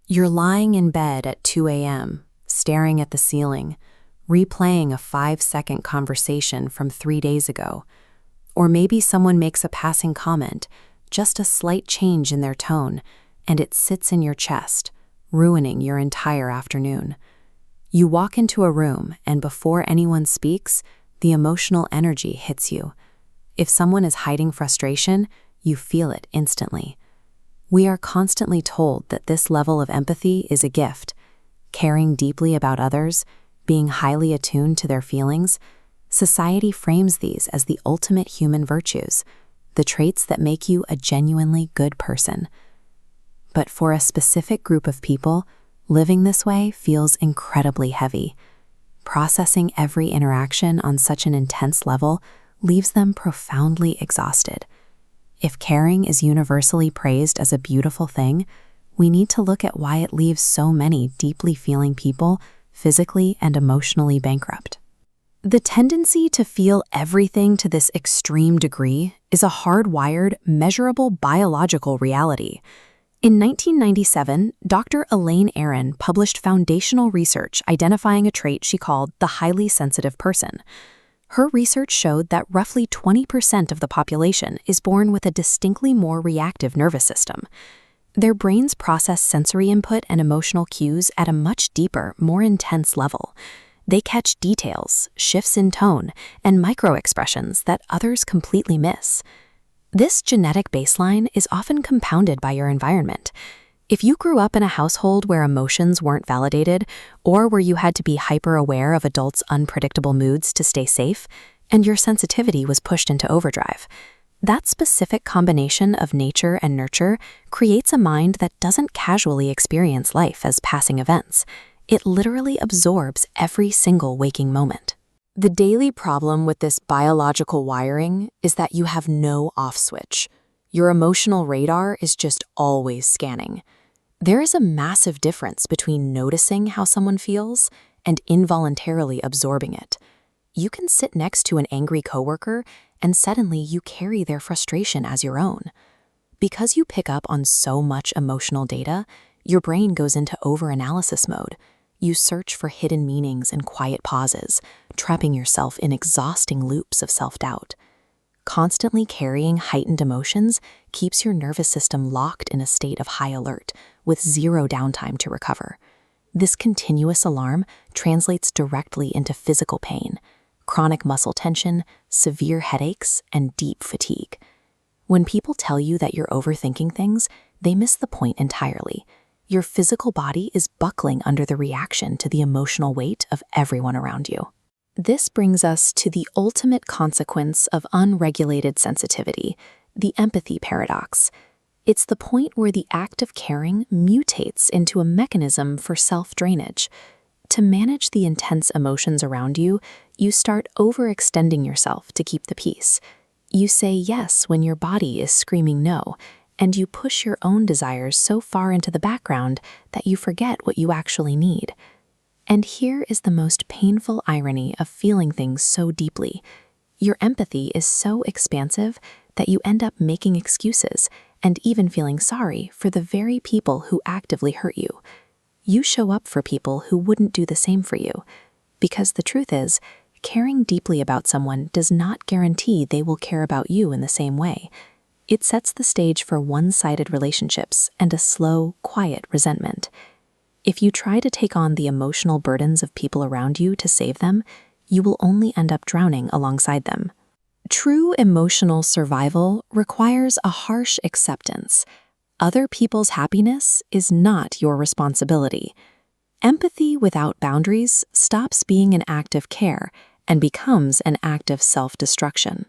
You're lying in bed at 2 a.m., staring at the ceiling, replaying a 5-second conversation from 3 days ago. Or maybe someone makes a passing comment, just a slight change in their tone, and it sits in your chest, ruining your entire afternoon. You walk into a room, and before anyone speaks, the emotional energy hits you. If someone is hiding frustration, you feel it instantly. We are constantly told that this level of empathy is a gift. Caring deeply about others, being highly attuned to their feelings, society frames these as the ultimate human virtues, the traits that make you a genuinely good person. But for a specific group of people, living this way feels incredibly heavy. Processing every interaction on such an intense level leaves them profoundly exhausted. If caring is universally praised as a beautiful thing, we need to look at why it leaves so many deeply feeling people physically and emotionally bankrupt. The tendency to feel everything to this extreme degree is a hardwired, measurable biological reality. In 1997, Dr. Elaine Aron published foundational research identifying a trait she called the highly sensitive person. Her research showed that roughly 20% of the population is born with a distinctly more reactive nervous system. Their brains process sensory input and emotional cues at a much deeper, more intense level. They catch details, shifts in tone, and micro-expressions that others completely miss. This genetic baseline is often compounded by your environment. If you grew up in a household where emotions weren't validated, or where you had to be hyper-aware of adults' unpredictable moods to stay safe, and your sensitivity was pushed into overdrive, that specific combination of nature and nurture creates a mind that doesn't casually experience life as passing events. It literally absorbs every single waking moment. The daily problem with this biological wiring is that you have no off switch. Your emotional radar is just always scanning. There is a massive difference between noticing how someone feels and involuntarily absorbing it. You can sit next to an angry coworker and suddenly you carry their frustration as your own. Because you pick up on so much emotional data, your brain goes into overanalysis mode. You search for hidden meanings and quiet pauses, trapping yourself in exhausting loops of self-doubt. Constantly carrying heightened emotions keeps your nervous system locked in a state of high alert, with zero downtime to recover. This continuous alarm translates directly into physical pain, chronic muscle tension, severe headaches, and deep fatigue. When people tell you that you're overthinking things, they miss the point entirely. Your physical body is buckling under the reaction to the emotional weight of everyone around you. This brings us to the ultimate consequence of unregulated sensitivity, the empathy paradox. It's the point where the act of caring mutates into a mechanism for self-drainage. To manage the intense emotions around you, you start overextending yourself to keep the peace. You say yes when your body is screaming no, and you push your own desires so far into the background that you forget what you actually need. And here is the most painful irony of feeling things so deeply. Your empathy is so expansive that you end up making excuses and even feeling sorry for the very people who actively hurt you. You show up for people who wouldn't do the same for you. Because the truth is, caring deeply about someone does not guarantee they will care about you in the same way. It sets the stage for one-sided relationships and a slow, quiet resentment. If you try to take on the emotional burdens of people around you to save them, you will only end up drowning alongside them. True emotional survival requires a harsh acceptance. Other people's happiness is not your responsibility. Empathy without boundaries stops being an act of care and becomes an act of self-destruction.